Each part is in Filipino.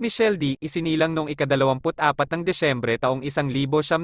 Michelle D, isinilang noong ika-24 ng Desyembre taong 1974,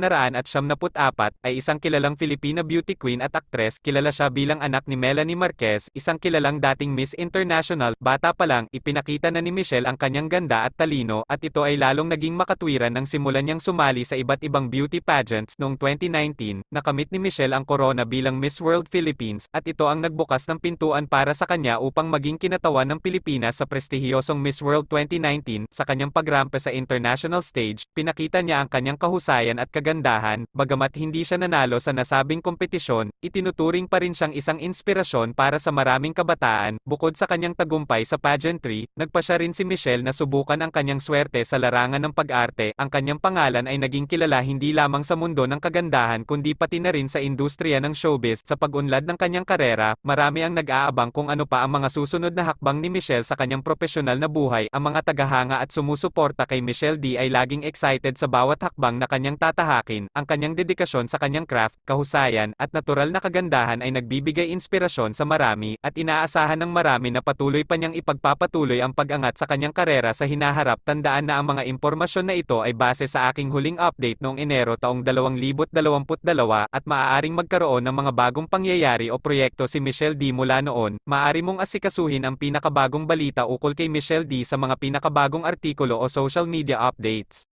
ay isang kilalang Filipina beauty queen at aktres. Kilala siya bilang anak ni Melanie Marquez, isang kilalang dating Miss International. Bata pa lang, ipinakita na ni Michelle ang kanyang ganda at talino, at ito ay lalong naging makatwiran nang simulan niyang sumali sa iba't ibang beauty pageants. Noong 2019, nakamit ni Michelle ang corona bilang Miss World Philippines, at ito ang nagbukas ng pintuan para sa kanya upang maging kinatawan ng Pilipinas sa prestihiyosong Miss World 2019. Sa kanyang pagrampe sa international stage, pinakita niya ang kanyang kahusayan at kagandahan. Bagamat hindi siya nanalo sa nasabing kompetisyon, itinuturing pa rin siyang isang inspirasyon para sa maraming kabataan. Bukod sa kanyang tagumpay sa pageantry, nagpasya rin si Michelle na subukan ang kanyang swerte sa larangan ng pag-arte. Ang kanyang pangalan ay naging kilala hindi lamang sa mundo ng kagandahan kundi pati na rin sa industriya ng showbiz. Sa pag-unlad ng kanyang karera, marami ang nag-aabang kung ano pa ang mga susunod na hakbang ni Michelle sa kanyang profesional na buhay. Ang mga tagahanga at sumusuporta kay Michelle D ay laging excited sa bawat hakbang na kanyang tatahakin. Ang kanyang dedikasyon sa kanyang craft, kahusayan, at natural na kagandahan ay nagbibigay inspirasyon sa marami, at inaasahan ng marami na patuloy pa niyang ipagpapatuloy ang pag-angat sa kanyang karera sa hinaharap. Tandaan na ang mga impormasyon na ito ay base sa aking huling update noong Enero taong 2022, at maaaring magkaroon ng mga bagong pangyayari o proyekto si Michelle D mula noon. Maaari mong asikasuhin ang pinakabagong balita ukol kay Michelle D sa mga pinakabagong artikulo o social media updates.